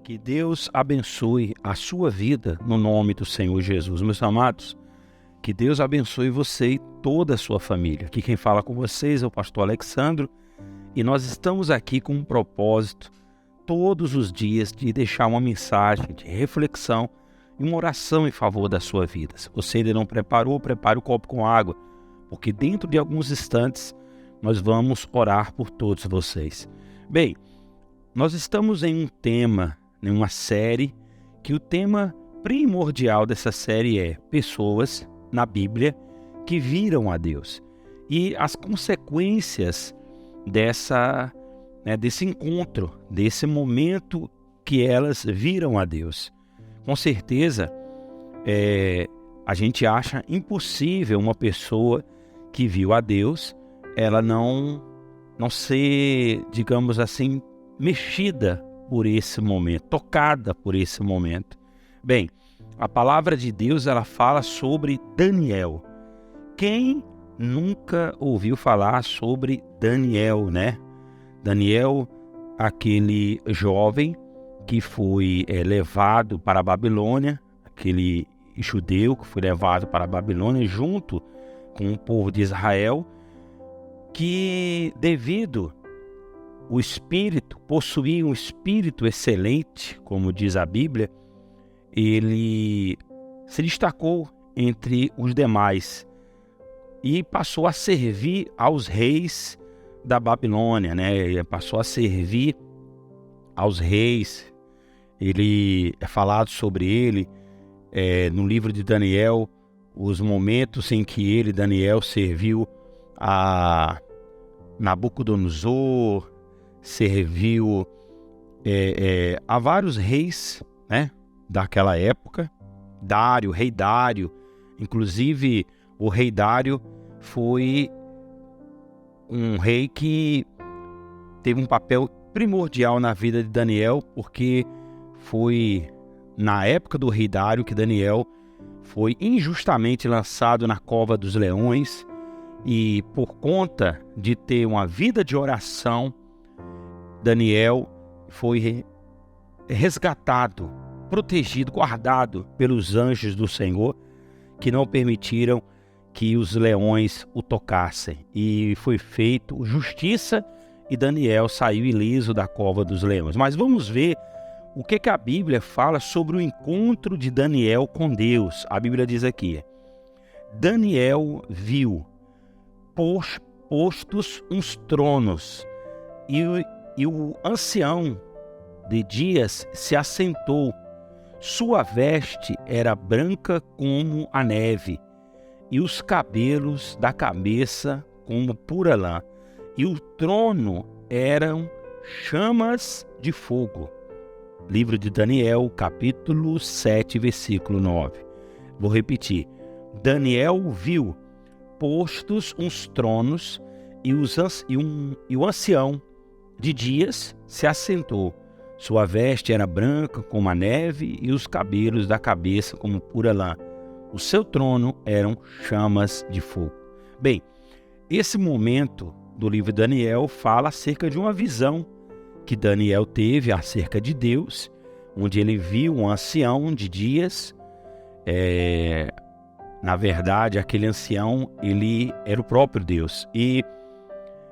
Que Deus abençoe a sua vida no nome do Senhor Jesus. Meus amados, que Deus abençoe você e toda a sua família. Aqui quem fala com vocês é o pastor Alexandro e nós estamos aqui com um propósito todos os dias de deixar uma mensagem de reflexão e uma oração em favor da sua vida. Se você ainda não preparou, prepare o copo com água, porque dentro de alguns instantes nós vamos orar por todos vocês. Bem, nós estamos em um tema, em uma série, que o tema primordial dessa série é pessoas na Bíblia que viram a Deus e as consequências desse encontro, desse momento que elas viram a Deus. Com certeza, a gente acha impossível uma pessoa que viu a Deus, ela não ser, digamos assim, mexida por esse momento, tocada por esse momento. Bem, a palavra de Deus, ela fala sobre Daniel. Quem nunca ouviu falar sobre Daniel, né? Daniel, aquele jovem que foi levado para a Babilônia, aquele judeu que foi levado para a Babilônia junto com o povo de Israel, que devido o espírito, possuía um espírito excelente, como diz a Bíblia, ele se destacou entre os demais e passou a servir aos reis da Babilônia, né? Ele passou a servir aos reis. Ele é falado sobre ele no livro de Daniel, os momentos em que Daniel, serviu a Nabucodonosor, serviu a vários reis, né, daquela época. Rei Dário, inclusive o rei Dário foi um rei que teve um papel primordial na vida de Daniel, porque foi na época do rei Dário que Daniel foi injustamente lançado na cova dos leões, e por conta de ter uma vida de oração, Daniel foi resgatado, protegido, guardado pelos anjos do Senhor, que não permitiram que os leões o tocassem. E foi feito justiça e Daniel saiu ileso da cova dos leões. Mas vamos ver o que a Bíblia fala sobre o encontro de Daniel com Deus. A Bíblia diz aqui: Daniel viu postos uns tronos e o ancião de dias se assentou. Sua veste era branca como a neve, e os cabelos da cabeça como pura lã, e o trono eram chamas de fogo. Livro de Daniel, capítulo 7, versículo 9. Vou repetir. Daniel viu postos uns tronos e o ancião de dias se assentou. Sua veste era branca como a neve e os cabelos da cabeça como pura lã. O seu trono eram chamas de fogo. Bem, esse momento do livro de Daniel fala acerca de uma visão que Daniel teve acerca de Deus, onde ele viu um ancião de dias. Na verdade, aquele ancião, ele era o próprio Deus. E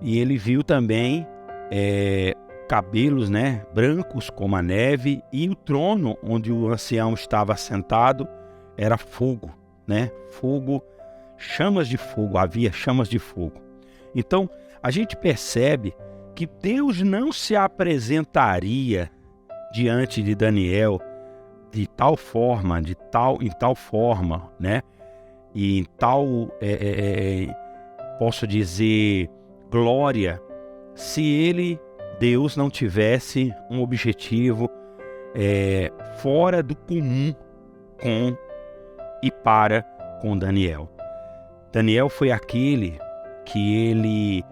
ele viu também cabelos, né, brancos como a neve, e o trono onde o ancião estava sentado era fogo, né? Fogo, chamas de fogo, havia chamas de fogo. Então, a gente percebe que Deus não se apresentaria diante de Daniel de tal forma, em tal forma, né? E em tal, posso dizer, glória, se Deus não tivesse um objetivo fora do comum com Daniel. Daniel foi aquele que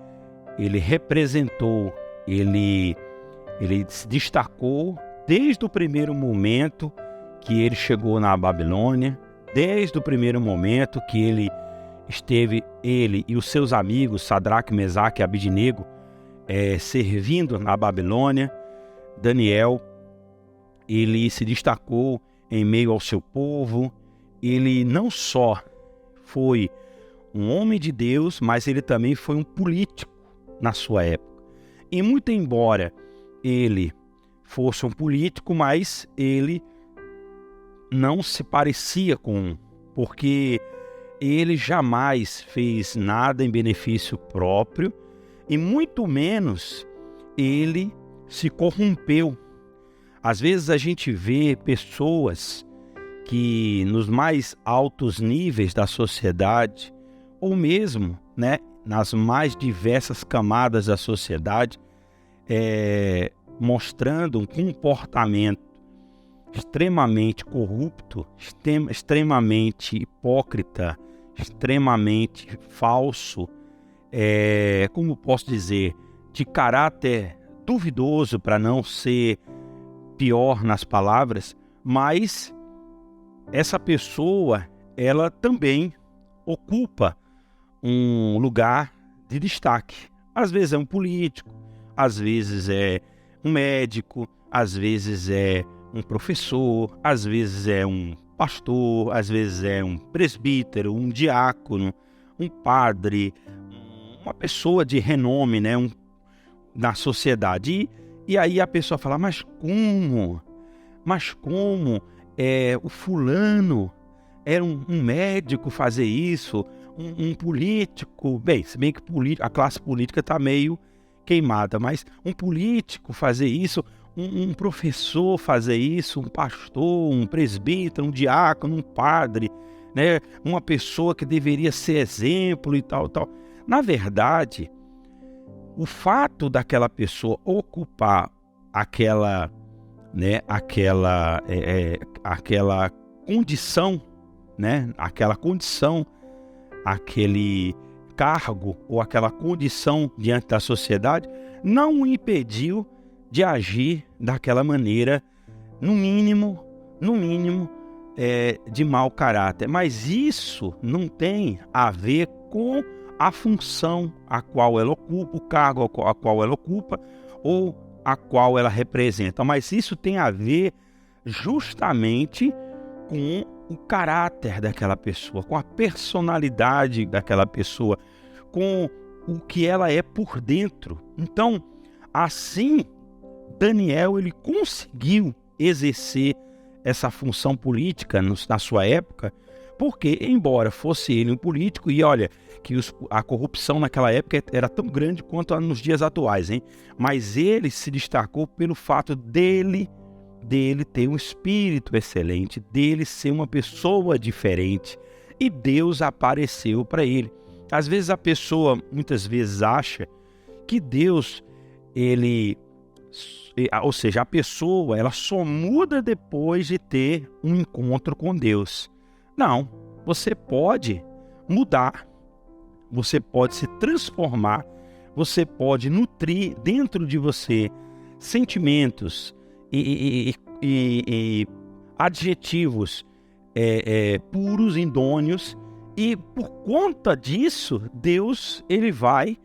ele representou, ele se destacou desde o primeiro momento que ele chegou na Babilônia, desde o primeiro momento que ele e os seus amigos, Sadraque, Mesaque e Abidnego, servindo na Babilônia. Daniel, ele se destacou em meio ao seu povo. Ele não só foi um homem de Deus, mas ele também foi um político na sua época. E muito embora ele fosse um político, mas ele não se parecia com um, porque ele jamais fez nada em benefício próprio e muito menos ele se corrompeu. Às vezes a gente vê pessoas que nos mais altos níveis da sociedade, ou mesmo, né, nas mais diversas camadas da sociedade, mostrando um comportamento extremamente corrupto, extremamente hipócrita, extremamente falso, como posso dizer, de caráter duvidoso, para não ser pior nas palavras, mas essa pessoa, ela também ocupa um lugar de destaque. Às vezes é um político, às vezes é um médico, às vezes é um professor, às vezes é um pastor, às vezes é um presbítero, um diácono, um padre, uma pessoa de renome, né, na sociedade. E aí a pessoa fala, mas como? O fulano era um médico fazer isso, um político, se bem que a classe política está meio queimada, mas um político fazer isso, um professor fazer isso, um pastor, um presbítero, um diácono, um padre, né? Uma pessoa que deveria ser exemplo e tal. Na verdade, o fato daquela pessoa ocupar aquela condição, né? Aquele cargo ou aquela condição diante da sociedade, não o impediu de agir daquela maneira, no mínimo, de mau caráter. Mas isso não tem a ver com a função a qual ela ocupa, o cargo a qual ela ocupa ou a qual ela representa. Mas isso tem a ver justamente com o caráter daquela pessoa, com a personalidade daquela pessoa, com o que ela é por dentro. Então, assim, Daniel, ele conseguiu exercer essa função política na sua época, porque, embora fosse ele um político, e olha, que a corrupção naquela época era tão grande quanto nos dias atuais, hein? Mas ele se destacou pelo fato dele ter um espírito excelente, dele ser uma pessoa diferente, e Deus apareceu para ele. Às vezes a pessoa, muitas vezes, acha que Deus, a pessoa, ela só muda depois de ter um encontro com Deus. Não, você pode mudar, você pode se transformar, você pode nutrir dentro de você sentimentos e adjetivos puros, idôneos, e por conta disso, Deus, ele vai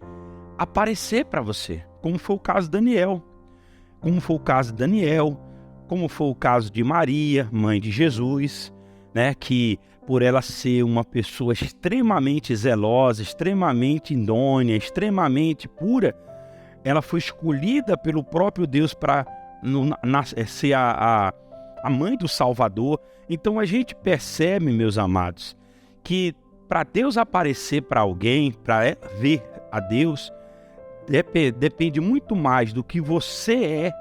aparecer para você, como foi o caso de Daniel, como foi o caso de Maria, mãe de Jesus, né, que por ela ser uma pessoa extremamente zelosa, extremamente idônea, extremamente pura, ela foi escolhida pelo próprio Deus para ser a mãe do Salvador. Então a gente percebe, meus amados, que para Deus aparecer para alguém, para ver a Deus, depende muito mais do que você é,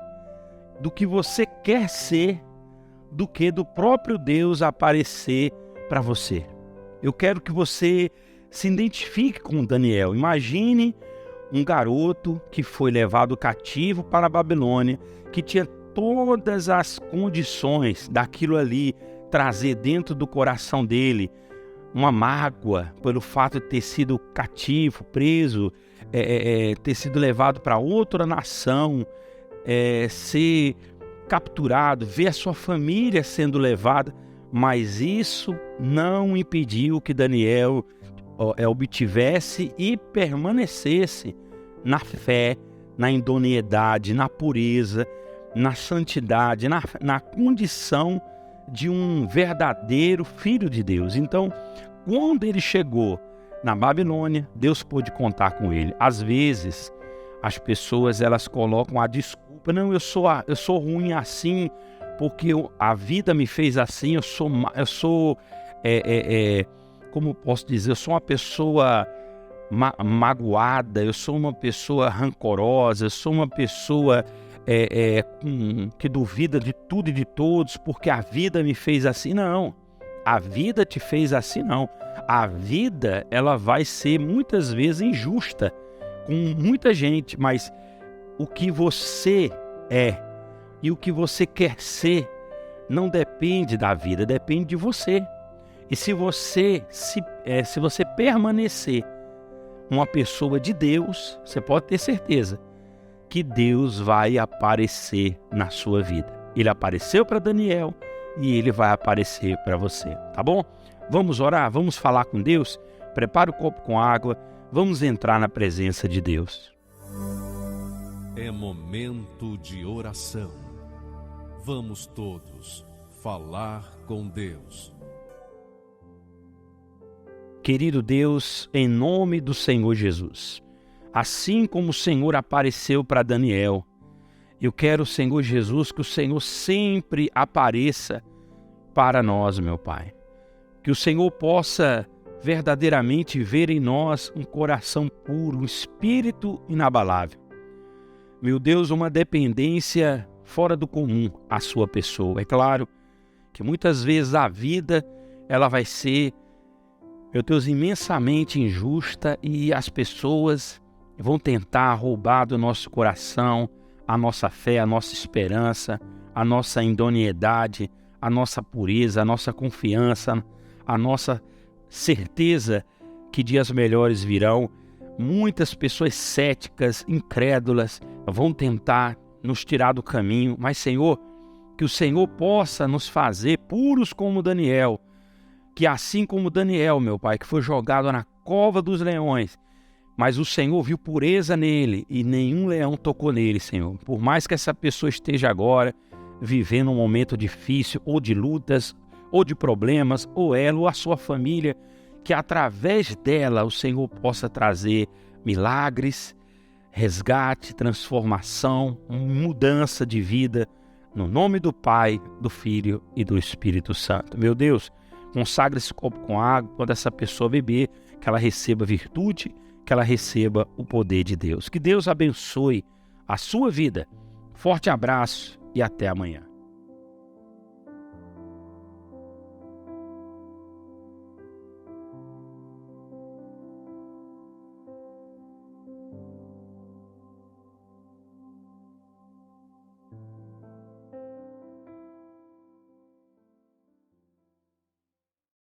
do que você quer ser, do que do próprio Deus aparecer para você. Eu quero que você se identifique com Daniel. Imagine um garoto que foi levado cativo para a Babilônia, que tinha todas as condições daquilo ali trazer dentro do coração dele uma mágoa pelo fato de ter sido cativo, preso, ter sido levado para outra nação, ser capturado, ver a sua família sendo levada, mas isso não impediu que Daniel obtivesse e permanecesse na fé, na idoneidade, na pureza, na santidade, na condição de um verdadeiro filho de Deus. Então, quando ele chegou na Babilônia, Deus pôde contar com ele. Às vezes, as pessoas elas colocam a desculpa: não, eu sou ruim assim, porque a vida me fez assim, como posso dizer, eu sou uma pessoa magoada, eu sou uma pessoa rancorosa, eu sou uma pessoa que duvida de tudo e de todos, porque a vida me fez assim. Não, a vida te fez assim não. A vida, ela vai ser muitas vezes injusta com muita gente, mas o que você é e o que você quer ser não depende da vida, depende de você. E se você permanecer uma pessoa de Deus, você pode ter certeza que Deus vai aparecer na sua vida. Ele apareceu para Daniel e ele vai aparecer para você, tá bom? Vamos orar, vamos falar com Deus? Prepara o copo com água, vamos entrar na presença de Deus. É momento de oração. Vamos todos falar com Deus. Querido Deus, em nome do Senhor Jesus, assim como o Senhor apareceu para Daniel, eu quero, Senhor Jesus, que o Senhor sempre apareça para nós, meu Pai. Que o Senhor possa verdadeiramente ver em nós um coração puro, um espírito inabalável. Meu Deus, uma dependência fora do comum à sua pessoa. É claro que muitas vezes a vida ela vai ser, meu Deus, imensamente injusta e as pessoas vão tentar roubar do nosso coração a nossa fé, a nossa esperança, a nossa idoneidade, a nossa pureza, a nossa confiança, a nossa certeza que dias melhores virão. Muitas pessoas céticas, incrédulas, vão tentar nos tirar do caminho, mas Senhor, que o Senhor possa nos fazer puros como Daniel, que assim como Daniel, meu Pai, que foi jogado na cova dos leões, mas o Senhor viu pureza nele e nenhum leão tocou nele, Senhor. Por mais que essa pessoa esteja agora vivendo um momento difícil, ou de lutas, ou de problemas, ou ela, ou a sua família, que através dela o Senhor possa trazer milagres, resgate, transformação, mudança de vida, no nome do Pai, do Filho e do Espírito Santo. Meu Deus, consagra esse copo com água, quando essa pessoa beber, que ela receba virtude, que ela receba o poder de Deus. Que Deus abençoe a sua vida. Forte abraço e até amanhã.